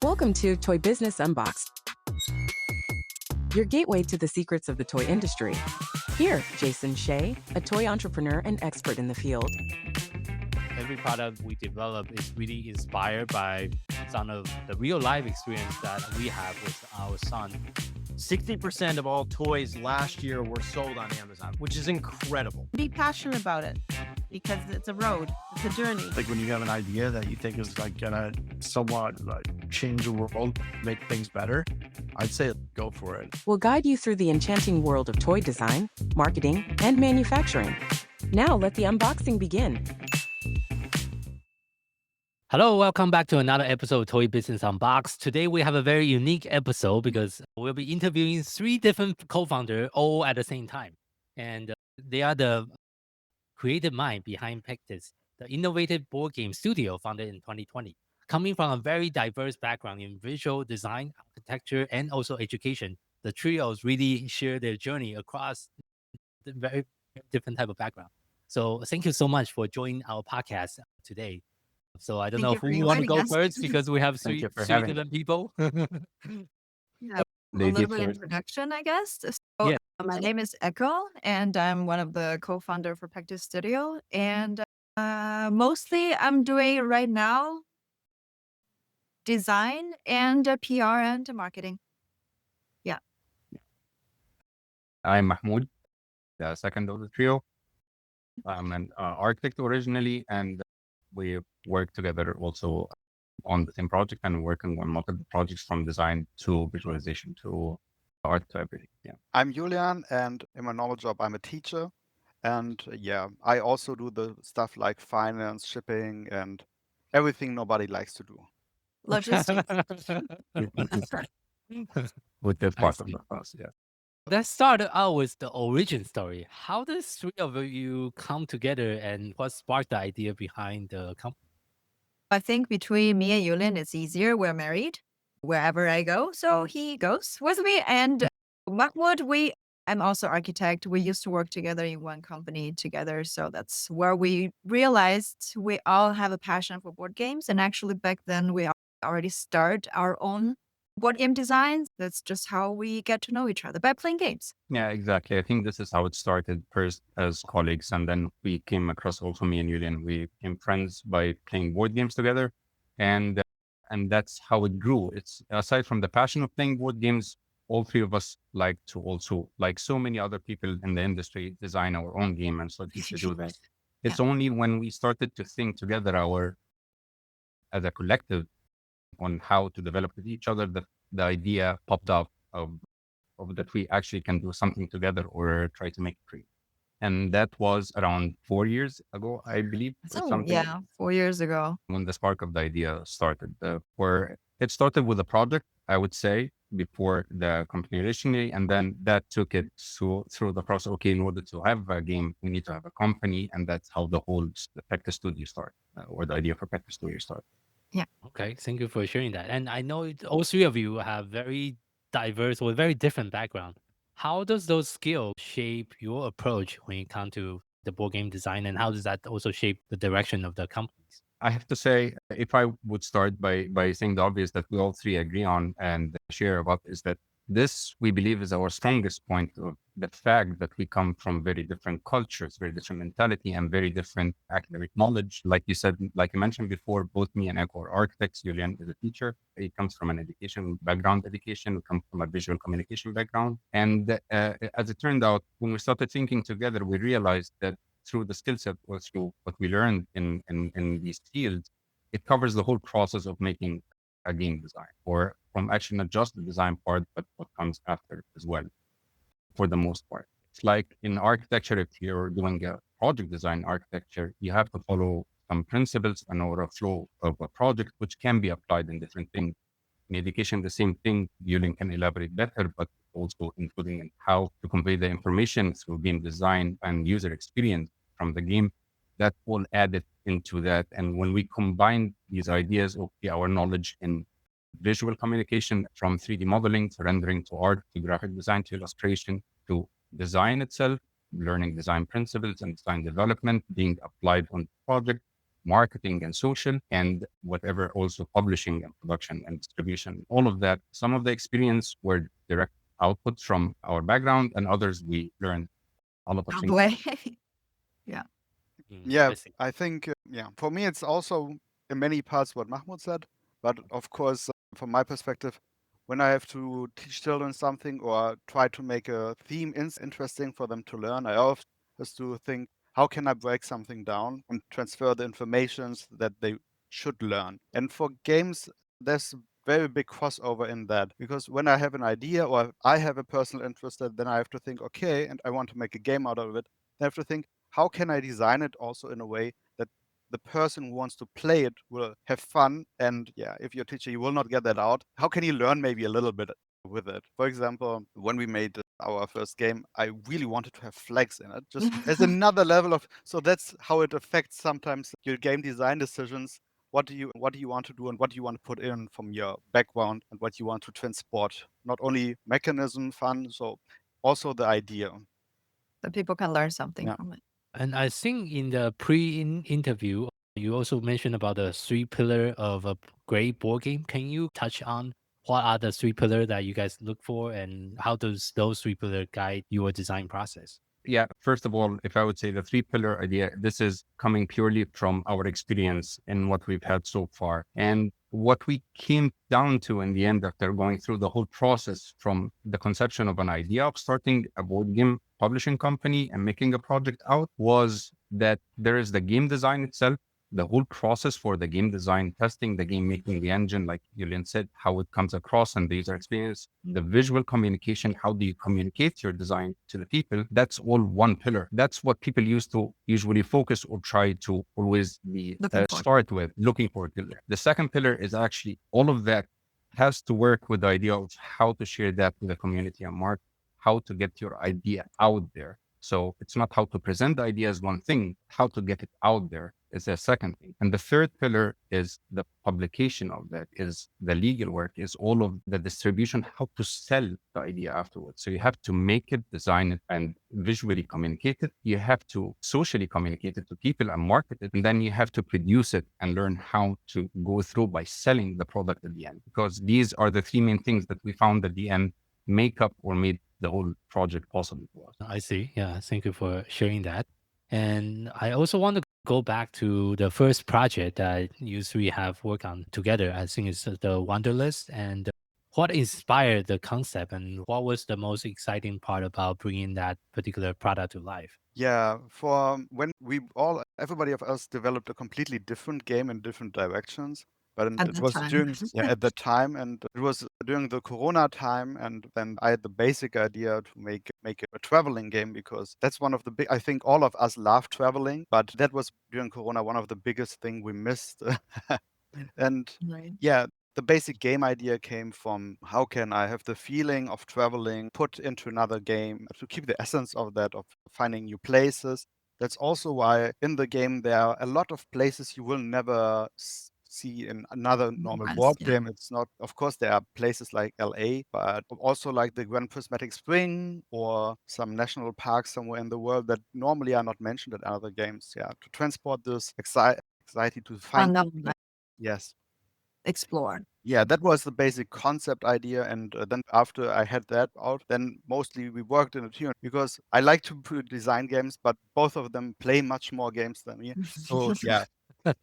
Welcome to Toy Business Unboxed, your gateway to the secrets of the toy industry. Here, Jason Shea, a toy entrepreneur and expert in the field. Every product we develop is really inspired by some of the real life experience that we have with our son. 60% of all toys last year were sold on Amazon, which is incredible. Be passionate about it because it's a road, it's a journey. Like when you have an idea that you think is like gonna somewhat like change the world, make things better, I'd say go for it. We'll guide you through the enchanting world of toy design, marketing, and manufacturing. Now let the unboxing begin. Hello, welcome back to another episode of Toy Business Unboxed. Today we have a very unique episode because we'll be interviewing 3 different co-founders all at the same time. And they are the creative mind behind Pektis, the innovative board game studio founded in 2020. Coming from a very diverse background in visual design, architecture, and also education, the trios really share their journey across the very different type of background. So thank you so much for joining our podcast today. So I don't know who want to go first because we have three different people. Yeah, a little bit of introduction, I guess. So Yeah. my name is Echo, and I'm one of the co-founder for Pektis Studio. And mostly I'm doing right now design and PR and marketing. Yeah. I'm Mahmoud, the second of the trio. I'm an architect originally, and we work together also on the same project and working on multiple projects from design to visualization to art to everything. Yeah. I'm Julian, and in my normal job, I'm a teacher. And I also do the stuff like finance, shipping, and everything nobody likes to do. Logistics. With this part of the process, yeah. Let's start out with the origin story. How does 3 of you come together and what sparked the idea behind the company? I think between me and Yulian, it's easier. We're married. Wherever I go, so he goes with me. And Mahmoud, I'm also architect. We used to work together in one company together. So that's where we realized we all have a passion for board games. And actually back then we already started our own board game designs. That's just how we get to know each other, by playing games. Yeah, exactly. I think this is how it started first as colleagues. And then we came across also me and Julian. We became friends by playing board games together. And that's how it grew. It's aside from the passion of playing board games, all 3 of us like to also, like so many other people in the industry, design our own game and started to do that. It's only when we started to think together as a collective on how to develop with each other that the idea popped up of that we actually can do something together or try to make it free. And that was around 4 years ago, I believe. So, 4 years ago. When the spark of the idea started, where it started with a project, I would say, before the company originally, and then that took it through the process. Okay, in order to have a game, we need to have a company, and that's how the Pektis Studio started, or the idea for Pektis Studio started. Yeah. Okay, thank you for sharing that. And I know all 3 of you have very diverse or very different background. How does those skills shape your approach when it comes to the board game design, and how does that also shape the direction of the companies? I have to say, if I would start by saying the obvious that we all 3 agree on and share about is that this, we believe, is our strongest point of the fact that we come from very different cultures, very different mentality, and very different academic knowledge. Like you said, like I mentioned before, both me and Echo are architects. Julian is a teacher. He comes from an education background. We come from a visual communication background. And as it turned out, when we started thinking together, we realized that through the skill set or through what we learned in these fields, it covers the whole process of making a game design, or from actually not just the design part, but what comes after as well, for the most part. It's like in architecture, if you're doing a project design architecture, you have to follow some principles and or a flow of a project, which can be applied in different things. In education, the same thing. Yuling can elaborate better, but also including in how to convey the information through game design and user experience from the game. That all added into that. And when we combine these ideas of our knowledge in visual communication, from 3D modeling to rendering to art to graphic design to illustration to design itself, learning design principles and design development being applied on the project, marketing and social, and whatever also publishing and production and distribution, all of that. Some of the experience were direct outputs from our background, and others we learned a lot of things. Way. Yeah. Yeah, I see. I think, yeah, for me, it's also in many parts what Mahmoud said. But of course, from my perspective, when I have to teach children something or try to make a theme interesting for them to learn, I always have to think, how can I break something down and transfer the informations that they should learn? And for games, there's very big crossover in that, because when I have an idea or I have a personal interest, then I have to think, okay, and I want to make a game out of it. I have to think, how can I design it also in a way that the person who wants to play it will have fun? And yeah, if you're a teacher, you will not get that out. How can you learn maybe a little bit with it? For example, when we made our first game, I really wanted to have flags in it, just as another level of, so that's how it affects sometimes your game design decisions. What do you want to do, and what do you want to put in from your background, and what you want to transport? Not only mechanism, fun, so also the idea. That people can learn something Yeah. from it. And I think in the interview, you also mentioned about the three pillar of a great board game. Can you touch on what are the three pillars that you guys look for, and how does those three pillars guide your design process? Yeah, first of all, if I would say the three pillar idea, this is coming purely from our experience in what we've had so far. And what we came down to in the end, after going through the whole process from the conception of an idea of starting a board game publishing company and making a project out, was that there is the game design itself, the whole process for the game design, testing the game, making the engine, like Julian said, how it comes across and the user experience, the visual communication, how do you communicate your design to the people? That's all one pillar. That's what people used to usually focus or try to always be start with, looking for a pillar. The second pillar is actually all of that has to work with the idea of how to share that with the community and market, how to get your idea out there. So it's not how to present the idea as one thing, how to get it out there is a second thing. And the third pillar is the publication of that, is the legal work, is all of the distribution, how to sell the idea afterwards. So you have to make it, design it, and visually communicate it. You have to socially communicate it to people and market it. And then you have to produce it and learn how to go through by selling the product at the end. Because these are the three main things that we found at the end make up or made the whole project possible for us. I see. Yeah, thank you for sharing that. And I also want to go back to the first project that you three have worked on together. I think it's the Wanderlust. And what inspired the concept, and what was the most exciting part about bringing that particular product to life? Yeah, for when everybody of us developed a completely different game in different directions. But At it the was time. during, yeah, at the time, and it was during the Corona time, and then I had the basic idea to make a traveling game, because that's one of the big. I think all of us love traveling, but that was during Corona one of the biggest thing we missed. And Right. yeah, the basic game idea came from, how can I have the feeling of traveling put into another game to keep the essence of that, of finding new places. That's also why in the game there are a lot of places you will never see in another normal Yes, board yeah. game. It's not, of course, there are places like LA, but also like the Grand Prismatic Spring or some national parks somewhere in the world that normally are not mentioned in other games. Yeah, to transport this anxiety to find. Unknown, Yes. explore. Yeah, that was the basic concept idea. And then after I had that out, then mostly we worked in a team, because I like to design games, but both of them play much more games than me. So yeah,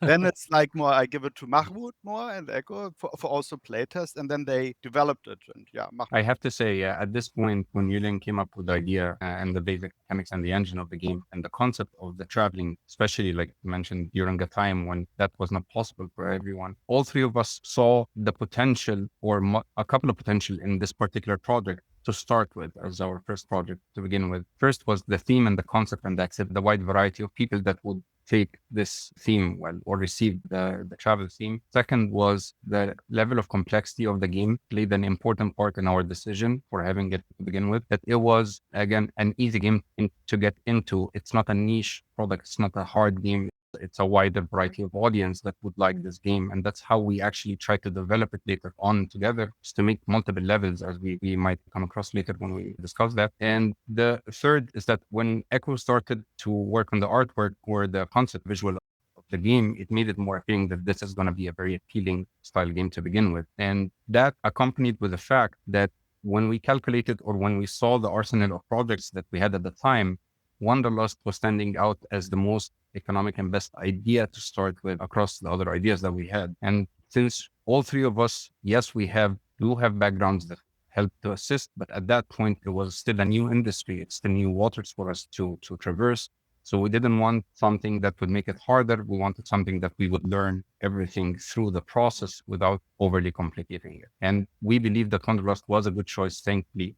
then it's like more, I give it to Mahmoud more and Echo for also playtest, and then they developed it. And yeah, I have to say, at this point, when Yulin came up with the idea and the basic mechanics and the engine of the game and the concept of the traveling, especially like you mentioned during a time when that was not possible for everyone, all three of us saw the potential or a couple of potential in this particular project to start with as our first project to begin with. First was the theme and the concept, and accept the wide variety of people that would take this theme well or receive the travel theme. Second was the level of complexity of the game played an important part in our decision for having it to begin with. That it was, again, an easy game to get into. It's not a niche product. It's not a hard game. It's a wider variety of audience that would like this game. And that's how we actually try to develop it later on together, is to make multiple levels, as we might come across later when we discuss that. And the third is that when Echo started to work on the artwork or the concept visual of the game, it made it more appealing that this is going to be a very appealing style game to begin with. And that accompanied with the fact that when we calculated or when we saw the arsenal of projects that we had at the time, Wanderlust was standing out as the most economic and best idea to start with across the other ideas that we had. And since all three of us, yes, do have backgrounds that help to assist, but at that point, it was still a new industry. It's still new waters for us to traverse. So we didn't want something that would make it harder. We wanted something that we would learn everything through the process without overly complicating it. And we believe that Wanderlust was a good choice, thankfully,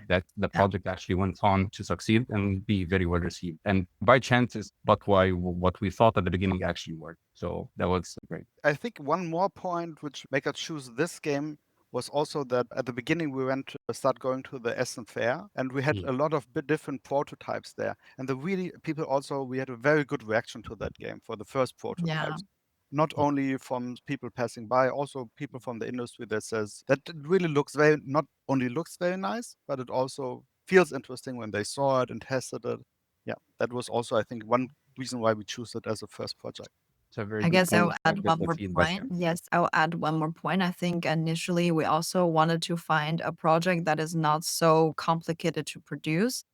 that the project actually went on to succeed and be very well received. And by chance but why what we thought at the beginning actually worked. So that was great. I think one more point which make us choose this game was also that at the beginning we went to start going to the Essen Fair, and we had a lot of different prototypes there. And we had a very good reaction to that game for the first prototypes. Not only from people passing by, also people from the industry that says that it really not only looks very nice, but it also feels interesting when they saw it and tested it. Yeah, that was also, I think, one reason why we choose it as a first project. I guess I'll add one more point. Yes, I'll add one more point. I think initially we also wanted to find a project that is not so complicated to produce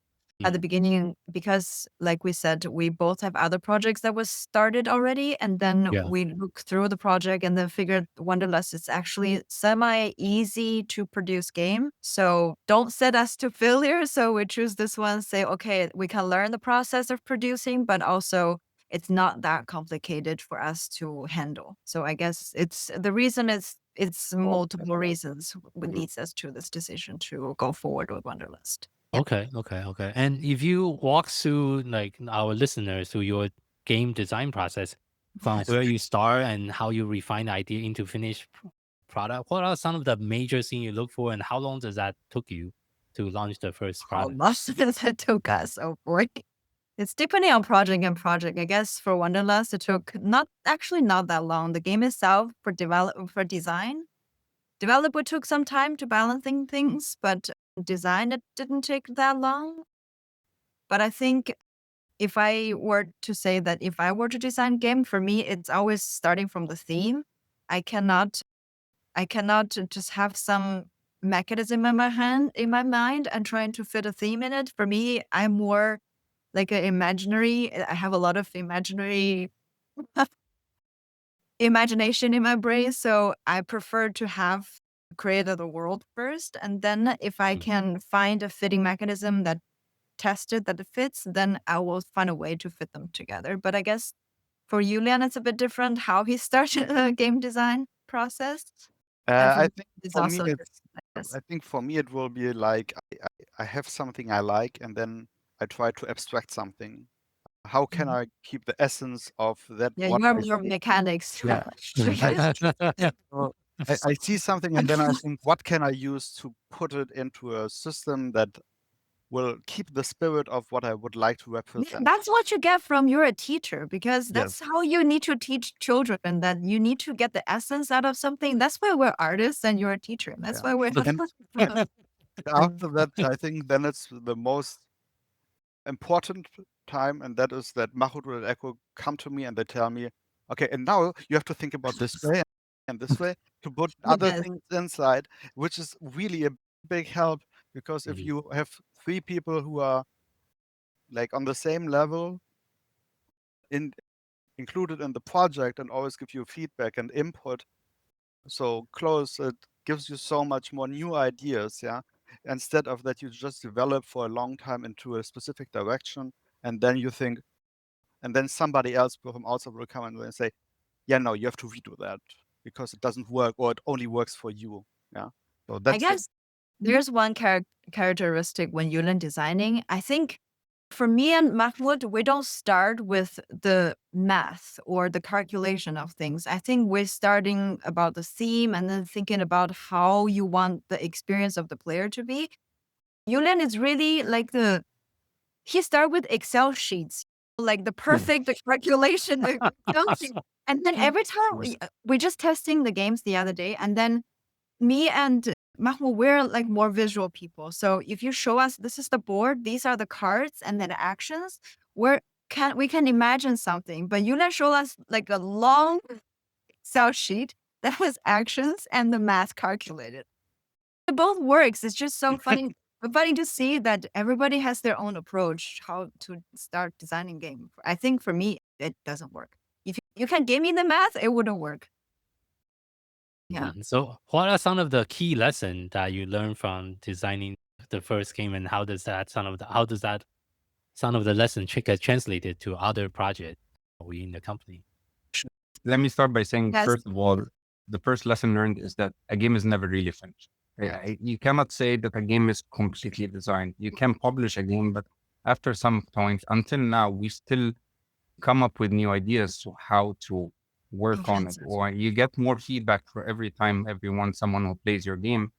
at the beginning, because like we said, we both have other projects that was started already. And then we looked through the project and then figured Wanderlust is actually semi-easy to produce game. So don't set us to failure. So we choose this one, say, okay, we can learn the process of producing, but also it's not that complicated for us to handle. So I guess it's multiple reasons leads us to this decision to go forward with Wanderlust. Okay. And if you walk through like our listeners through your game design process, from where you start and how you refine the idea into finished product, what are some of the major things you look for, and how long does that took you to launch the first How product? much does it took us? Oh boy. It's depending on project and project. I guess for Wanderlust, it took not that long. The game itself for design, developer took some time to balancing things, but design it didn't take that long. But I think if I were to design game, for me, it's always starting from the theme. I cannot just have some mechanism in my mind and trying to fit a theme in it. For me, I'm more like I have a lot of imagination in my brain. So I prefer to have created the world first. And then if I can find a fitting mechanism that it fits, then I will find a way to fit them together. But I guess for Julian, it's a bit different how he started a game design process. I think for me it will be like I have something I like, and then I try to abstract something. How can I keep the essence of that? Yeah, you are more mechanics. Yeah. I see something and then I think, what can I use to put it into a system that will keep the spirit of what I would like to represent? That's what you get from you're a teacher, because that's how you need to teach children, and that you need to get the essence out of something. That's why we're artists and you're a teacher. And that's why we're after that, I think then it's the most important time, and that is that Mahmoud and Echo come to me and they tell me, okay, and now you have to think about this way and this way to put other things inside, which is really a big help, because if you have three people who are like on the same level included in the project and always give you feedback and input so close, it gives you so much more new ideas. Instead of that, you just develop for a long time into a specific direction, and then you think, and then somebody else from outside will come and say, yeah, no, you have to redo that because it doesn't work, or it only works for you. So that's I guess there's one characteristic when you learn designing. I think for me and Mahmoud, we don't start with the math or the calculation of things. I think we're starting about the theme and then thinking about how you want the experience of the player to be. Julian is really like he started with Excel sheets, like the perfect calculation. And then every time we're just testing the games the other day, and then me and Mahmoud, we're like more visual people. So if you show us, this is the board, these are the cards, and then actions, we're we can imagine something, but Yulia showed us like a long Excel sheet that was actions and the math calculated. It both works. It's just so funny. Funny to see that everybody has their own approach how to start designing game. I think for me, it doesn't work. If you can give me the math, it wouldn't work. Yeah. So, what are some of the key lessons that you learned from designing the first game, and how does that some of the lesson get translated to other projects within the company? Let me start by saying, Yes. first of all, the first lesson learned is that a game is never really finished. You cannot say that a game is completely designed. You can publish a game, but after some point, until now, we still come up with new ideas to how to work on it, Enhance it. or you get more feedback for every time, someone who plays your game.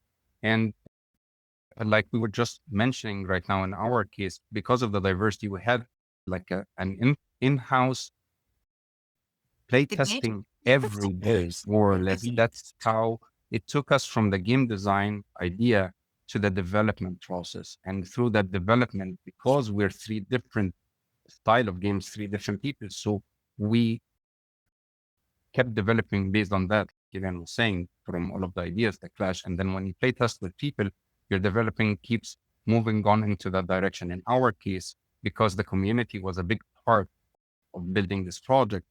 And like we were just mentioning right now, in our case, because of the diversity, we had like an in-house play Debate. testing every day, more or less. Amazing. That's how it took us from the game design idea to the development process. And through that development, because we're three different style of games, three different people, so we kept developing based on that. Gideon was saying, from all of the ideas that clash. And then when you play test with people, your developing keeps moving on into that direction. In our case, because the community was a big part of building this project,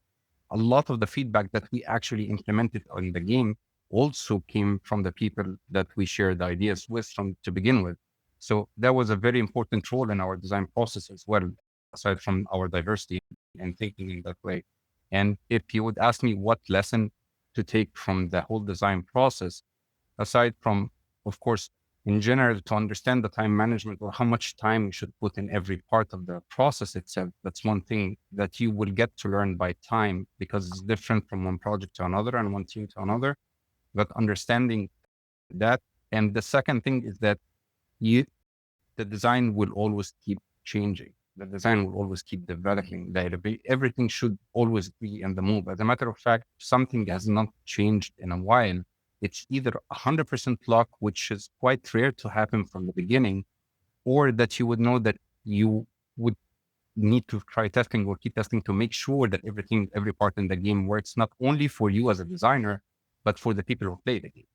a lot of the feedback that we actually implemented on the game also came from the people that we shared the ideas with from to begin with. So that was a very important role in our design process as well, aside from our diversity and thinking in that way. And if you would ask me what lesson to take from the whole design process, aside from, of course, in general, to understand the time management or how much time you should put in every part of the process itself, that's one thing that you will get to learn by time, because it's different from one project to another and one team to another. But understanding that. And the second thing is that the design will always keep changing. The design will always keep developing. Everything should always be in the move. As a matter of fact, something has not changed in a while. It's either 100% luck, which is quite rare to happen from the beginning, or that you would know that you would need to try testing or keep testing to make sure that every part in the game works, not only for you as a designer, but for the people who play the game.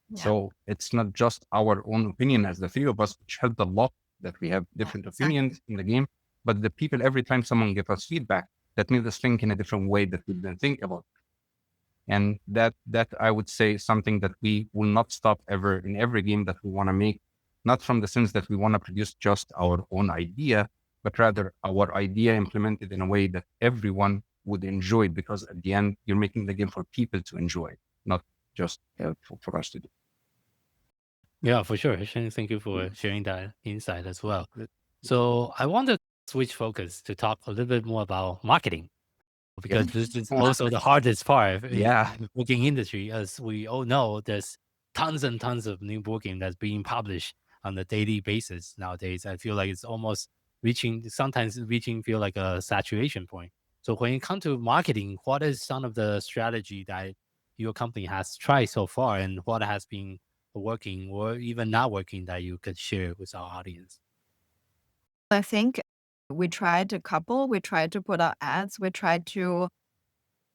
Yeah. So it's not just our own opinion as the three of us, which helped a lot that we have different opinions in the game, but the people, every time someone gives us feedback, that made us think in a different way that we didn't think about. And that I would say is something that we will not stop ever in every game that we want to make, not from the sense that we want to produce just our own idea, but rather our idea implemented in a way that everyone would enjoy, because at the end, you're making the game for people to enjoy, not just for us to do. Yeah, for sure. Thank you for sharing that insight as well. So I want to switch focus to talk a little bit more about marketing, because this is also the hardest part in the board game industry. As we all know, there's tons and tons of new board game that's being published on a daily basis nowadays. I feel like it's almost sometimes feel like a saturation point. So when it comes to marketing, what is some of the strategy that your company has tried so far, and what has been working or even not working that you could share with our audience? I think we tried a couple. We tried to put out ads. We tried to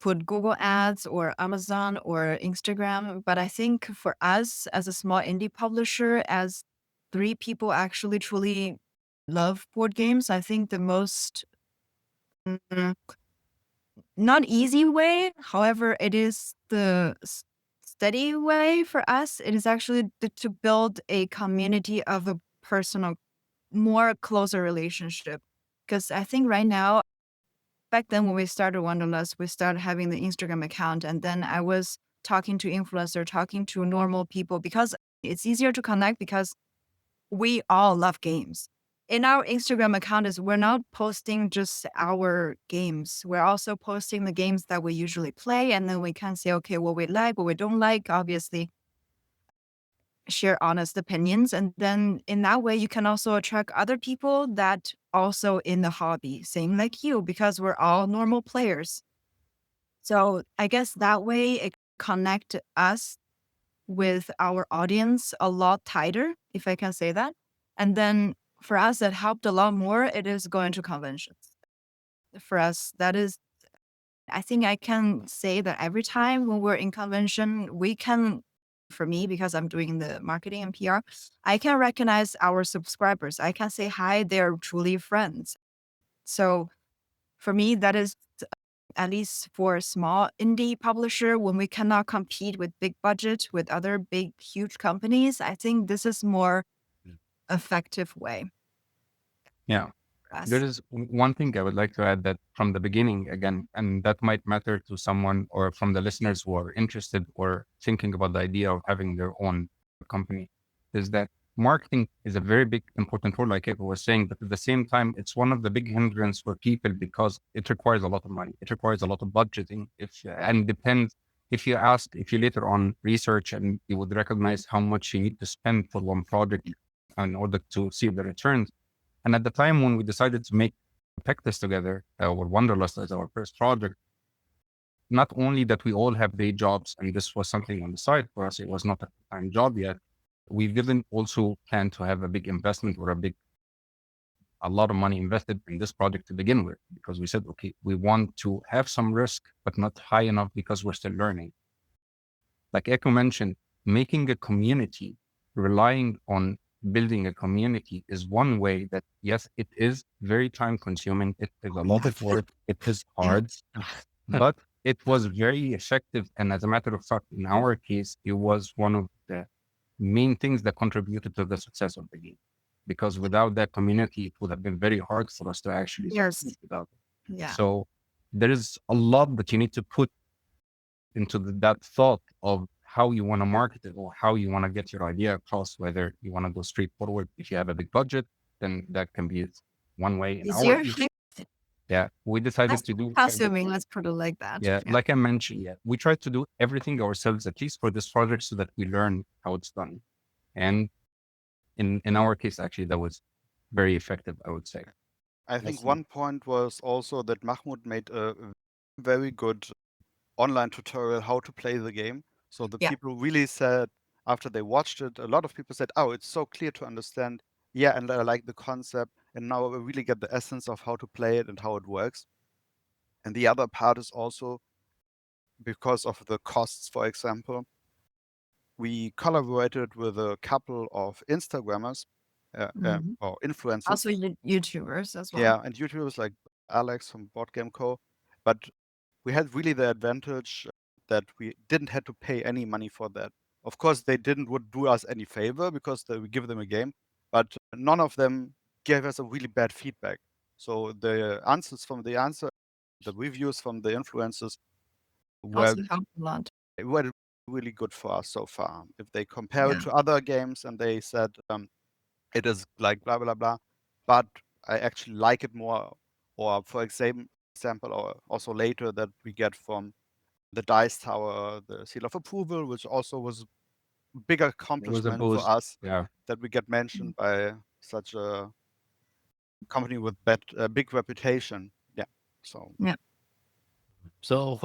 put Google ads or Amazon or Instagram. But I think for us as a small indie publisher, as three people actually truly love board games, I think the most not easy way, however, it is the steady way for us. It is actually to build a community of a personal, more closer relationship. Because I think right now, back then when we started Wanderlust, we started having the Instagram account, and then I was talking to influencer, talking to normal people, because it's easier to connect because we all love games. In our Instagram account is we're not posting just our games. We're also posting the games that we usually play, and then we can say, okay, what we like, what we don't like, obviously share honest opinions. And then in that way, you can also attract other people that also in the hobby, same like you, because we're all normal players. So I guess that way it connect us with our audience a lot tighter, if I can say that. And then for us, that helped a lot more. It is going to conventions. for us, that is, I think I can say that every time when we're in convention, we can, for me, because I'm doing the marketing and PR, I can recognize our subscribers. I can say, hi, they're truly friends. So for me, that is, at least for a small indie publisher, when we cannot compete with big budget with other big, huge companies, I think this is more effective way Yeah. for us. There is one thing I would like to add that from the beginning, again, and that might matter to someone or from the listeners who are interested or thinking about the idea of having their own company, is that marketing is a very big, important role, like Eva was saying, but at the same time, it's one of the big hindrance for people because it requires a lot of money. It requires a lot of budgeting. And depends, if you later on research and you would recognize how much you need to spend for one project in order to see the returns. And at the time when we decided to make Pektis together, or Wanderlust as our first project, not only that we all have day jobs and this was something on the side for us, it was not a full-time job yet. We didn't also plan to have a big investment or a lot of money invested in this project to begin with, because we said, okay, we want to have some risk, but not high enough because we're still learning. Like Echo mentioned, making a community, relying on building a community is one way that, yes, it is very time consuming. It is a lot of work. It is hard, but it was very effective. And as a matter of fact, in our case, it was one of the main things that contributed to the success of the game. Because without that community, it would have been very hard for us to actually Yes. succeed without it. Yeah. So there is a lot that you need to put into that thought of how you want to market it or how you want to get your idea across, whether you want to go straightforward. If you have a big budget, then that can be one way. In our Easier. case, yeah, we decided to do Assuming, let's put it like that. yeah, like I mentioned, yeah, we try to do everything ourselves, at least for this project, so that we learn how it's done. And in our case, actually, that was very effective, I would say. I think Yes. one point was also that Mahmoud made a very good online tutorial how to play the game. So the Yeah. people really said, after they watched it, a lot of people said, oh, it's so clear to understand. Yeah, and I like the concept. And now I really get the essence of how to play it and how it works. And the other part is also because of the costs, for example. We collaborated with a couple of Instagrammers Mhm. or influencers. Also YouTubers as well. Yeah, and YouTubers like Alex from Board Game Co. But we had really the advantage that we didn't have to pay any money for that. Of course, they would do us any favor because we give them a game, but none of them gave us a really bad feedback. So the reviews from the influencers were Also helped a lot. really good for us so far. If they compare it Yeah. to other games and they said it is like blah blah blah, but I actually like it more. Or for example, or also later that we get from the Dice Tower, the seal of approval, which also was a big It was a accomplishment for boost. us Yeah. that we get mentioned by such a company with big reputation. Yeah. So So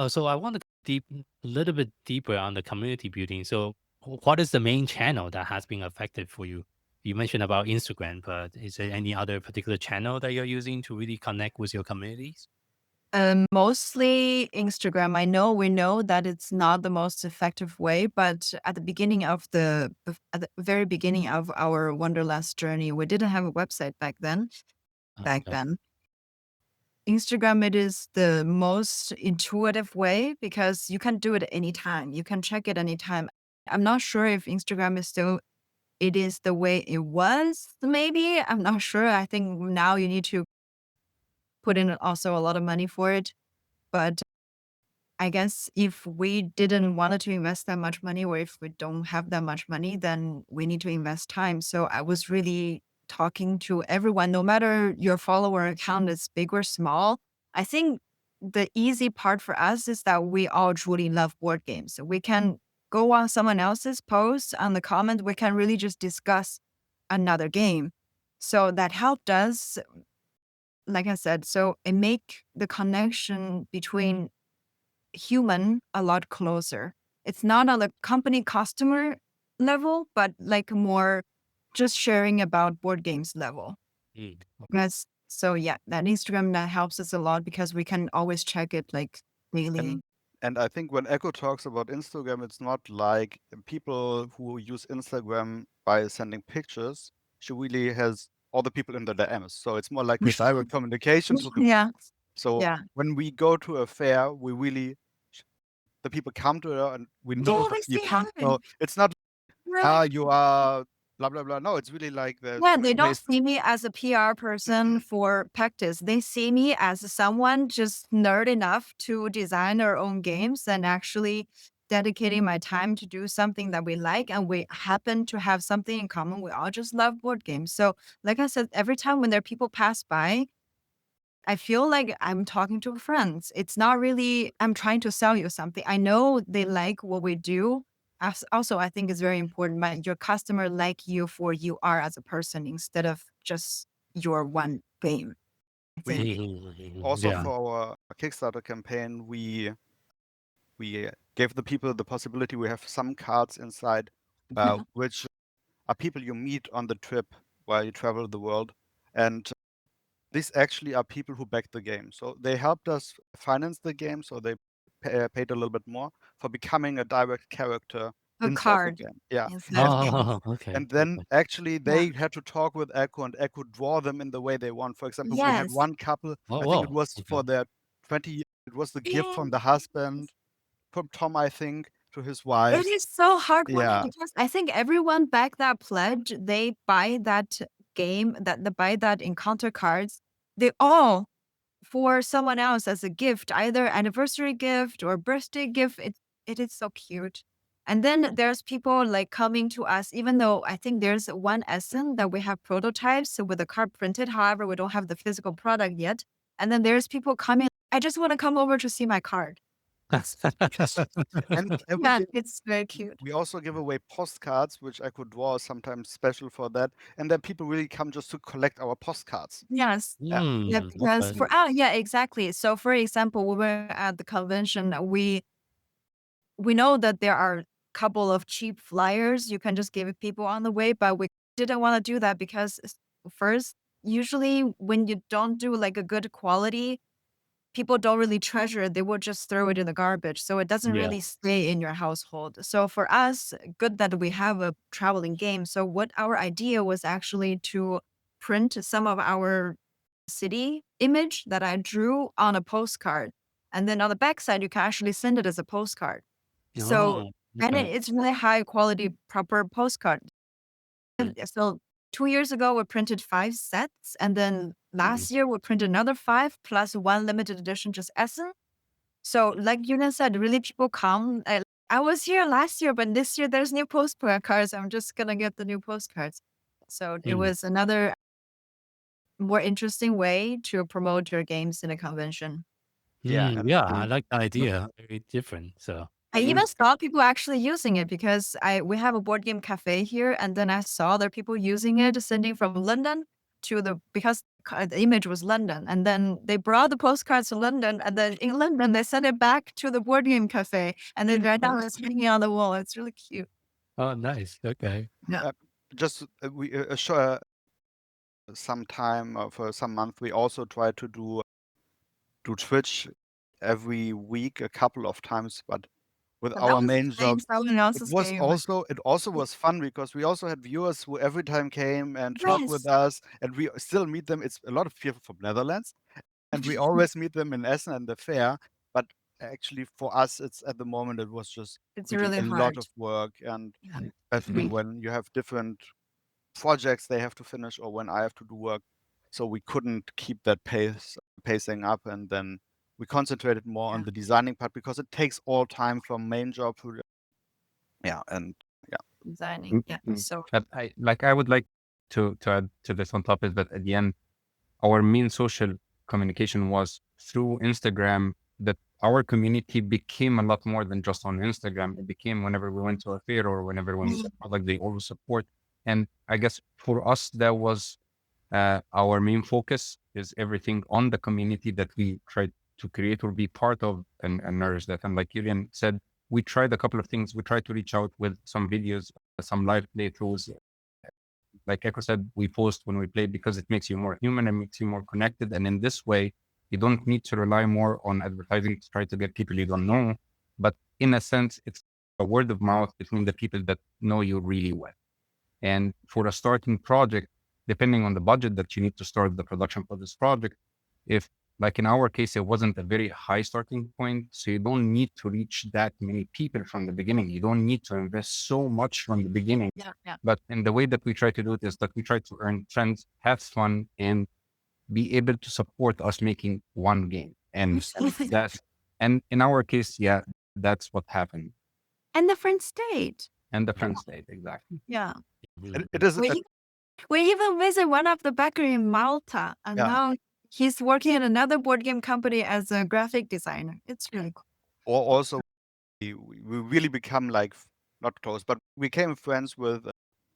so I want to deep a little bit deeper on the community building. So what is the main channel that has been effective for you? You mentioned about Instagram, but is there any other particular channel that you're using to really connect with your communities? Mostly Instagram. We know that it's not the most effective way, but at the beginning of at the very beginning of our Wanderlust journey, we didn't have a website back then. Okay. Instagram, it is the most intuitive way because you can do it anytime. You can check it anytime. I'm not sure if Instagram it is the way it was, maybe. I'm not sure. I think now you need to put in also a lot of money for it. But I guess if we didn't want to invest that much money, or if we don't have that much money, then we need to invest time. So I was really talking to everyone, no matter your follower account is big or small. I think the easy part for us is that we all truly love board games. We can go on someone else's post on the comment. We can really just discuss another game. So that helped us, like I said, so it make the connection between human a lot closer. It's not on the company customer level, but like more just sharing about board games level. Mm. Because So yeah, that Instagram that helps us a lot because we can always check it like daily. And I think when Echo talks about Instagram, it's not like people who use Instagram by sending pictures. She really has all the people in the DMs. So it's more like a direct communication to the. Yeah, So yeah. when we go to a fair, we really, the people come to her and we know Oh, the they say people. hi. So it's not, Really? you are blah, blah, blah. No, it's really like the. Yeah, they don't see me as a PR person for Pektis. They see me as someone just nerd enough to design their own games and actually dedicating my time to do something that we like. And we happen to have something in common. We all just love board games. So, like I said, every time when there are people pass by, I feel like I'm talking to friends. It's not really, I'm trying to sell you something. I know they like what we do. Also, I think it's very important that your customer like you for you are as a person instead of just your one game. I think. Also Yeah. for our Kickstarter campaign, we gave the people the possibility. We have some cards inside, which are people you meet on the trip while you travel the world, and these actually are people who backed the game. So they helped us finance the game, so they paid a little bit more for becoming a direct character A inside the card game. Yeah. instead of games. Oh, okay. And then Okay. actually Yeah. they had to talk with Echo, and Echo draw them in the way they want. For example, we had Yes. one couple, Oh, I think it whoa. was for Okay. their 20, it was the gift from the Yes. husband, from Tom, I think, to his It wife. is so heartwarming Yeah. because I think everyone back that pledge, they buy that game, that they buy that encounter cards. They all for someone else as a gift, either anniversary gift or birthday gift. It is so cute. And then there's people like coming to us, even though I think there's one Essen that we have prototypes with the card printed. However, we don't have the physical product yet. And then there's people coming, I just want to come over to see my card. And Yeah, it's very cute. we also give away postcards, which I could draw sometimes special for that. And then people really come just to collect our postcards. Yes. Yeah. Yeah, because Okay. for yeah, exactly. So for example, we were at the convention, we know that there are a couple of cheap flyers you can just give people on the way, but we didn't want to do that because first, usually when you don't do like a good quality, people don't really treasure it. They will just throw it in the garbage. So it doesn't Yeah. really stay in your household. So for us, good that we have a traveling game. So what our idea was actually to print some of our city image that I drew on a postcard. And then on the backside, you can actually send it as a postcard. So, Oh, and okay. it's really high quality, proper postcard. Mm, So 2 years ago, we printed 5 sets. And then mm, last year, we printed another 5 plus one limited edition, just Essen. So, like Yuna said, really people come. I was here last year, but this year there's new postcards. I'm just going to get the new postcards. So it mm, was another more interesting way to promote your games in a convention. Yeah. mm. And Yeah, I like the idea. Very different. So, I we, even saw people actually using it because we have a board game cafe here, and then I saw there are people using it, sending from London to because the image was London, and then they brought the postcards to London, and then in London they sent it back to the board game cafe, and then right now it's hanging on the wall. It's really cute. oh, nice. Okay. Yeah. just we sure some time for some month we also try to do Twitch every week a couple of times, but with But that our was main job, playing someone else's game. it also was fun because we also had viewers who every time came and talked with Yes. us, and we still meet them. It's a lot of people from Netherlands, and we always meet them in Essen and the fair. But actually, for us, it's at the moment it was just It's really really a lot hard. of work, and Yeah. especially when you have different projects they have to finish, or when I have to do work, so we couldn't keep that pacing up, and then we concentrated more on Yeah. the designing part because it takes all time from main job to and Designing. Mm, Yeah. mm. So But I would like to add to this on top is that at the end, our main social communication was through Instagram. That our community became a lot more than just on Instagram. It became whenever we went to a fair or whenever we went to a product, they always support. And I guess for us, that was our main focus is everything on the community that we tried to create or be part of and nourish that. And like Julian said, we tried a couple of things. We tried to reach out with some videos, some live playthroughs, like Echo said, we post when we play because it makes you more human and makes you more connected. And in this way, you don't need to rely more on advertising to try to get people you don't know. But in a sense, it's a word of mouth between the people that know you really well. And for a starting project, depending on the budget that you need to start the production for this project, if like in our case, it wasn't a very high starting point, so you don't need to reach that many people from the beginning. You don't need to invest so much from the beginning. Yeah. But in the way that we try to do it is that we try to earn friends, have fun, and be able to support us making one game. And that's, and in our case, yeah, that's what happened. And the friend stayed. And the friend stayed, exactly. Yeah. It is. We even visit one of the bakery in Malta, and Yeah. now he's working at another board game company as a graphic designer. It's really cool. Or also, we really become like not close, but we became friends with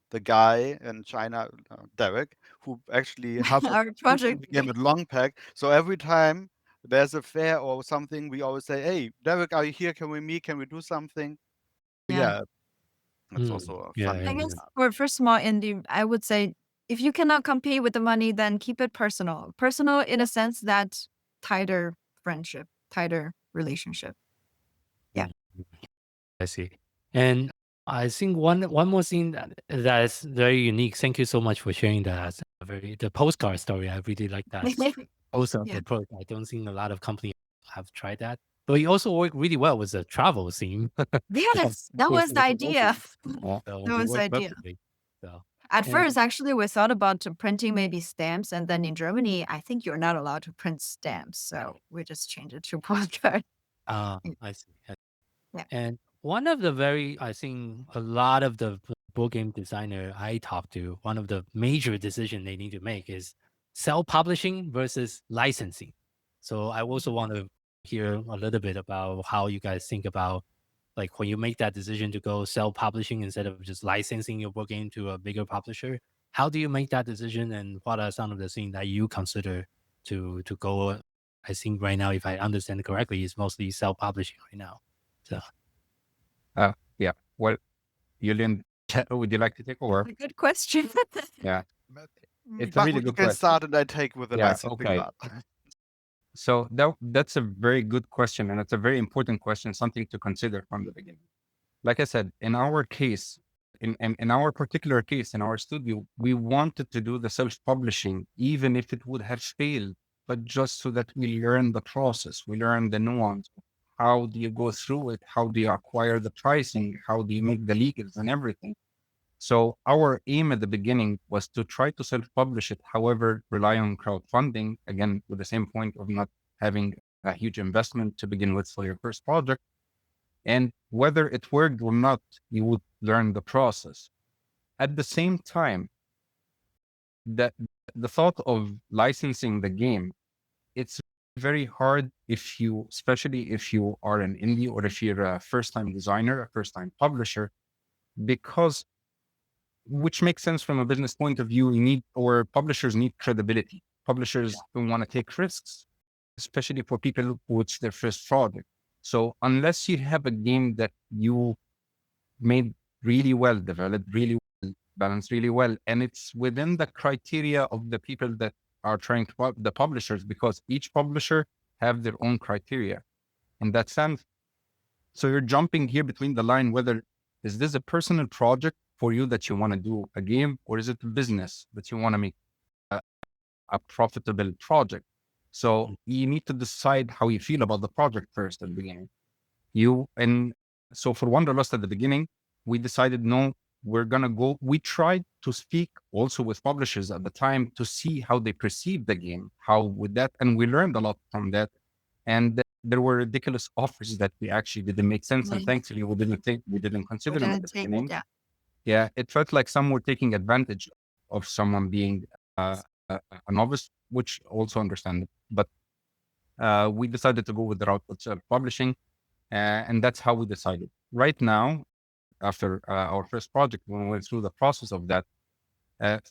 the guy in China, Derek, who actually helped us Our with project. the game at Long Pack. So every time there's a fair or something, we always say, "Hey, Derek, are you here? Can we meet? Can we do something?" Yeah. That's also a Yeah, fun I yeah, thing. guess for small indie, I would say if you cannot compete with the money, then keep it personal. Personal in a sense that tighter friendship, tighter relationship. Yeah. I see. And I think one more thing that is very unique. Thank you so much for sharing that. The postcard story. I really like that. Also, Yeah. approach. I don't think a lot of companies have tried that. But you also work really well with the travel scene. Yes, that was the idea. So That it was the worked idea. perfectly. So At And- first, actually, we thought about printing maybe stamps, and then in Germany, I think you're not allowed to print stamps, so we just changed it to postcard. I see. Yeah. And one of the I think a lot of the board game designer I talk to, one of the major decision they need to make is self-publishing versus licensing. So I also want to hear a little bit about how you guys think about like when you make that decision to go self-publishing instead of just licensing your board game to a bigger publisher. How do you make that decision, and what are some of the things that you consider to go? I think right now, if I understand correctly, it's mostly self-publishing right now. So Yeah. Well, Yulian, would you like to take over? Good question. Yeah. It's a Mahmoud, really you good can question. start and I take with the Yeah, licensing okay. part. So that's a very good question, and it's a very important question, something to consider from the beginning. Like I said, in our case, in our particular case, in our studio, we wanted to do the self-publishing, even if it would have failed, but just so that we learn the process, we learn the nuance. How do you go through it? How do you acquire the pricing? How do you make the legals and everything? So our aim at the beginning was to try to self-publish it, however, rely on crowdfunding, again, with the same point of not having a huge investment to begin with for your first project. And whether it worked or not, you would learn the process. At the same time, the thought of licensing the game, it's very hard especially if you are an indie or if you're a first-time designer, a first-time publisher, because which makes sense from a business point of view. Publishers need credibility. Publishers don't want to take risks, especially for people who it's their first project. So unless you have a game that you made really well, developed really well, balanced really well, and it's within the criteria of the people that are trying to the publishers, because each publisher have their own criteria in that sense. So you're jumping here between the line, whether is this a personal project for you that you want to do a game, or is it a business that you want to make a profitable project? So you need to decide how you feel about the project first at the beginning. So for Wanderlust at the beginning, we decided, no, we're going to go. We tried to speak also with publishers at the time to see how they perceive the game, how with that. And we learned a lot from that. And there were ridiculous offers that we actually didn't make sense. And thankfully, we didn't consider them at the beginning. Yeah, it felt like some were taking advantage of someone being a novice, which also understandable. But we decided to go with the route of self-publishing, and that's how we decided. Right now, after our first project, when we went through the process of that,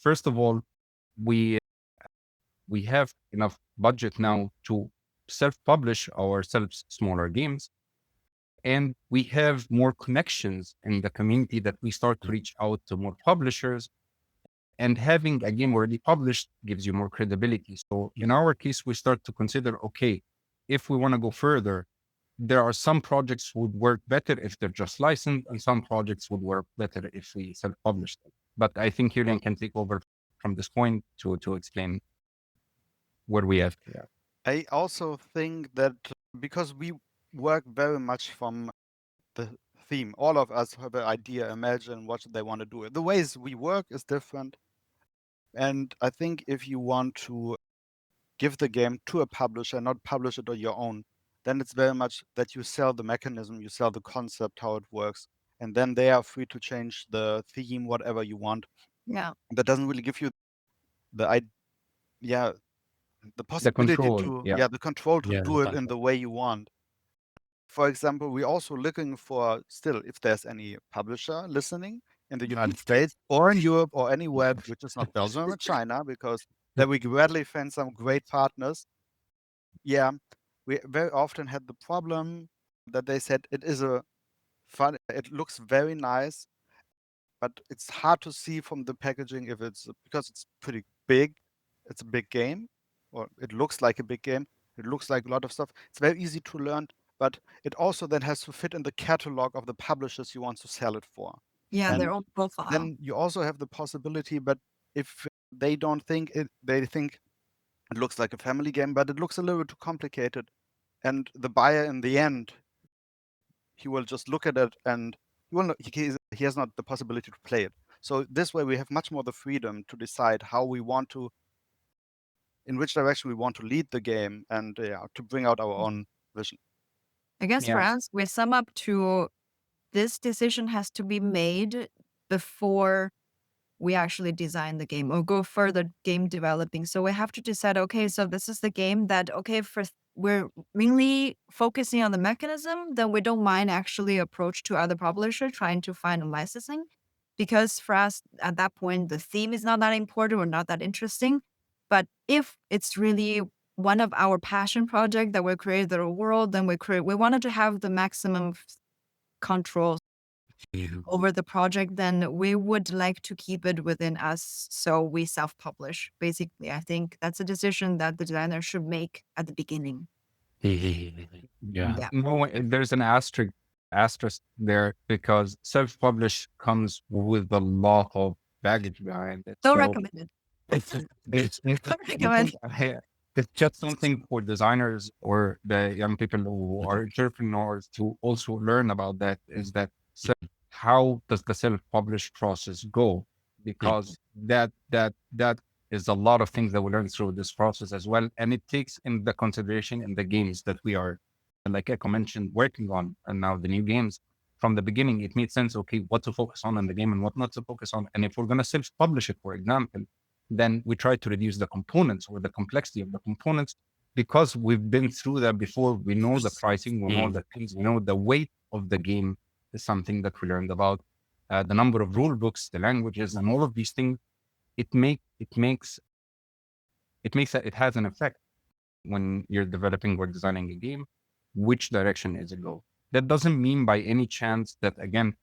first of all, we have enough budget now to self-publish ourselves smaller games. And we have more connections in the community that we start to reach out to more publishers. And having a game already published gives you more credibility. So in our case, we start to consider, okay, if we want to go further, there are some projects would work better if they're just licensed, and some projects would work better if we self-publish them. But I think Julian can take over from this point to explain where we have. Yeah. I also think that because we work very much from the theme, all of us have an idea, imagine what they want to do. The ways we work is different. And I think if you want to give the game to a publisher, not publish it on your own, then it's very much that you sell the mechanism, you sell the concept, how it works, and then they are free to change the theme, whatever you want. Yeah. That doesn't really give you the the The possibility control. to Yeah. the control to Yeah, do it in the way you want. For example, we're also looking for still if there's any publisher listening in the United States or in Europe or anywhere which is not Belgium or China, because then we gladly find some great partners. Yeah, we very often had the problem that they said it is a fun, it looks very nice, but it's hard to see from the packaging if it's because it's pretty big. It's a big game, or it looks like a big game. It looks like a lot of stuff. It's very easy to learn, but it also then has to fit in the catalog of the publishers you want to sell it for. Yeah, And their own profile. then you also have the possibility, but if they don't think it, they think it looks like a family game, but it looks a little too complicated. And the buyer in the end, he will just look at it and he will not, he has not the possibility to play it. So this way we have much more the freedom to decide how we want to, in which direction we want to lead the game, and to bring out our own vision. I guess for Yeah. us, we sum up to this decision has to be made before we actually design the game or go further game developing. So we have to decide, okay, so this is the game that, okay, we're mainly focusing on the mechanism, then we don't mind actually approach to other publisher trying to find a licensing. Because for us at that point, the theme is not that important or not that interesting. But if it's really one of our passion project that we create the world, then we wanted to have the maximum control over the project, then we would like to keep it within us. So we self-publish. Basically, I think that's a decision that the designer should make at the beginning. Yeah. Yeah. No, there's an asterisk there because self-publish comes with a lot of baggage behind it. Don't So recommend it. it's Don't recommend. it's just something for designers or the young people who are entrepreneurs to also learn about. That is that how does the self-publish process go? Because that is a lot of things that we learn through this process as well, and it takes in the consideration in the games that we are, like Echo mentioned, working on, and now the new games. From the beginning, it made sense, okay, what to focus on in the game and what not to focus on. And if we're going to self-publish it, for example, then we try to reduce the components or the complexity of the components because we've been through that before. We know the pricing, we know the things, we know the weight of the game is something that we learned about. The number of rule books, the languages, and all of these things, it has an effect when you're developing or designing a game. Which direction is it go? That doesn't mean by any chance that, again,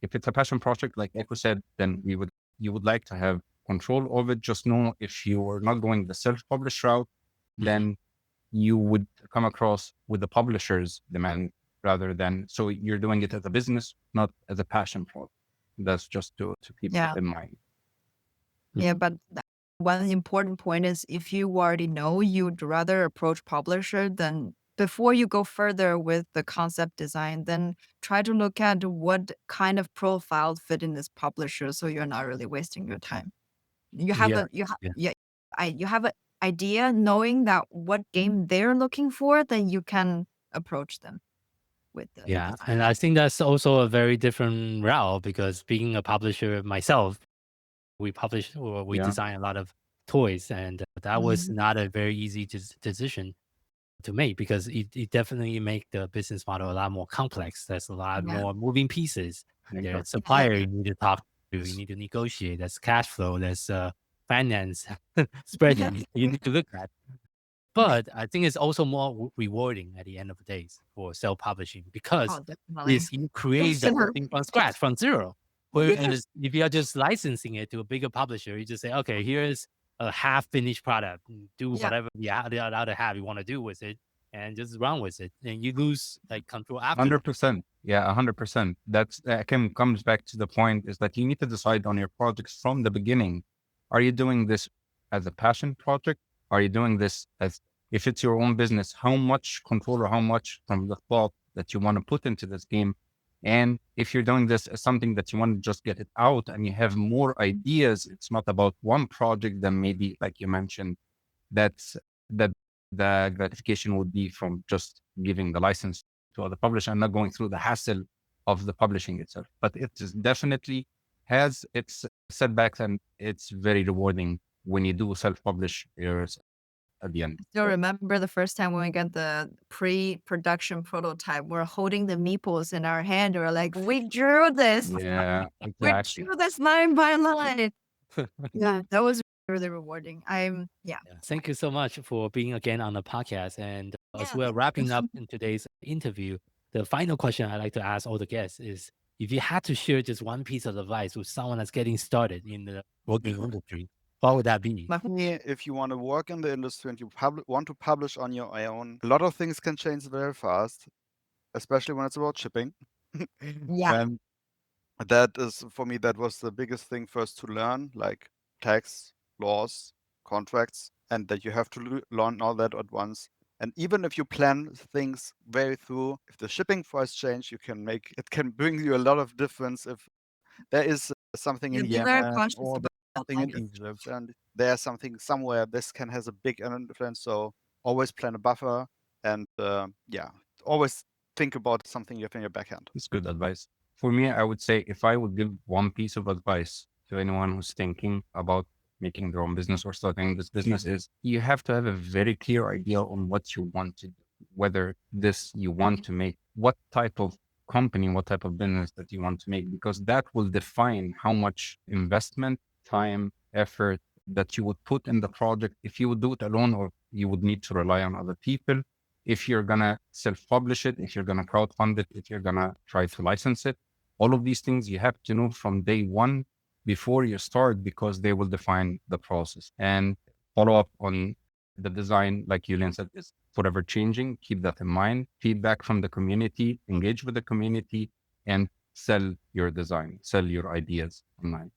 if it's a passion project, like Echo said, then you would like to have control of it. Just know if you are not going the self-publish route, then you would come across with the publisher's demand rather than, so you're doing it as a business, not as a passion project. That's just to keep in mind. Yeah, but one important point is if you already know you'd rather approach publisher, then before you go further with the concept design, then try to look at what kind of profile fit in this publisher, so you're not really wasting your time. You have you have an idea knowing that what game they're looking for, then you can approach them with the design. And I think that's also a very different route because being a publisher myself, we publish or we design a lot of toys, and that was not a very easy decision to make because it definitely make the business model a lot more complex. There's a lot more moving pieces. There's supplier you need to talk to, you need to negotiate. There's cash flow, there's finance spreadsheet you need to look at. But I think it's also more rewarding at the end of the day for self-publishing because you create the thing from scratch, from zero. Whereas if you are just licensing it to a bigger publisher, you just say, okay, here's a half finished product. Do Yeah. whatever the other half you want to do with it, and just run with it. And you lose like control after. 100%. Yeah, 100%. That's again comes back to the point is that you need to decide on your projects from the beginning. Are you doing this as a passion project? Are you doing this as, if it's your own business, how much control or how much from the thought that you want to put into this game? And if you're doing this as something that you want to just get it out and you have more ideas, it's not about one project, then maybe like you mentioned, that's that the gratification would be from just giving the license to other publisher and not going through the hassle of the publishing itself. But it is definitely has its setbacks, and it's very rewarding when you do self-publish yours at the end. Still remember the first time when we got the pre-production prototype, we're holding the meeples in our hand. We're like, we drew this. Yeah, We exactly. drew this line by line. Yeah, that was really rewarding. Yeah, thank you so much for being again on the podcast. And as Yeah, we're thank wrapping you. up in today's interview, the final question I like to ask all the guests is, if you had to share just one piece of advice with someone that's getting started in the working industry, what would that be? Mahmoud. Me, if you want to work in the industry and you want to publish on your own, a lot of things can change very fast, especially when it's about shipping. Yeah. And that is, for me, that was the biggest thing first to learn, like tax, laws, contracts, and that you have to learn all that at once. And even if you plan things very through, if the shipping price change, it can bring you a lot of difference if there is something Yeah, in be very Yemen cautious or about there's something in language. Egypt and there's something somewhere, this can has a big influence. So always plan a buffer and always think about something you have in your backhand. It's good advice. For me, I would say if I would give one piece of advice to anyone who's thinking about making their own business or starting this business is you have to have a very clear idea on what you want to do, whether this you want to make, what type of company, what type of business that you want to make, because that will define how much investment, time, effort that you would put in the project if you would do it alone or you would need to rely on other people. If you're going to self-publish it, if you're going to crowdfund it, if you're going to try to license it, all of these things you have to know from day one before you start, because they will define the process. And follow up on the design, like Yulian said, is forever changing. Keep that in mind. Feedback from the community, engage with the community, and sell your design, sell your ideas online.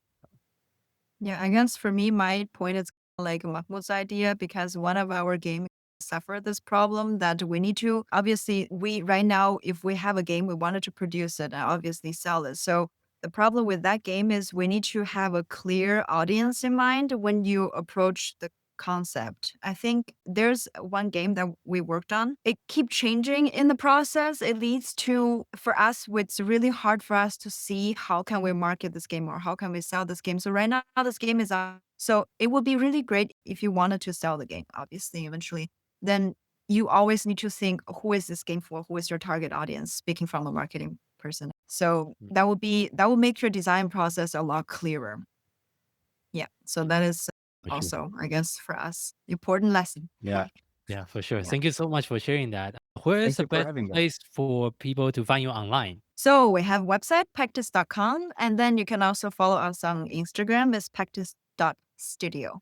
Yeah, I guess for me, my point is like Mahmoud's idea, because one of our games suffer this problem that we need to, obviously, we right now, if we have a game, we wanted to produce it and obviously sell it. So the problem with that game is we need to have a clear audience in mind when you approach the concept. I think there's one game that we worked on. It keeps changing in the process. It leads to, for us, it's really hard for us to see how can we market this game or how can we sell this game. So right now this game is out. So it would be really great if you wanted to sell the game, obviously, eventually. Then you always need to think, who is this game for? Who is your target audience? Speaking from a marketing person. So that would make your design process a lot clearer. Yeah. So that is For sure. also, I guess, for us, important lesson. Yeah. Yeah, for sure. Yeah. Thank you so much for sharing that. Where is Thank you the for best having us. place for people to find you online? So we have website, pektis.com. And then you can also follow us on Instagram, it's pektis.studio.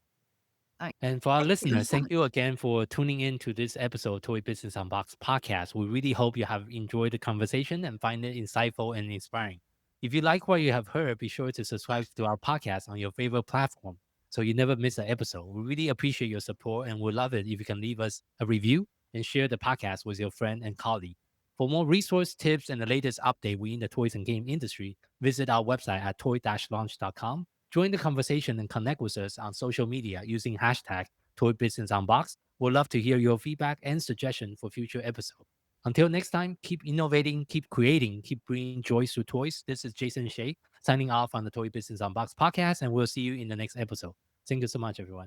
And for our listeners, thank you again for tuning in to this episode, Toy Business Unboxed podcast. We really hope you have enjoyed the conversation and find it insightful and inspiring. If you like what you have heard, be sure to subscribe to our podcast on your favorite platform so you never miss an episode. We really appreciate your support and would love it if you can leave us a review and share the podcast with your friend and colleague. For more resource tips and the latest update within the toys and game industry, visit our website at toy-launch.com. Join the conversation and connect with us on social media using hashtag ToyBusinessUnboxed. We'd love to hear your feedback and suggestion for future episodes. Until next time, keep innovating, keep creating, keep bringing joy to toys. This is Jason Shea signing off on the Toy Business Unboxed podcast, and we'll see you in the next episode. Thank you so much, everyone.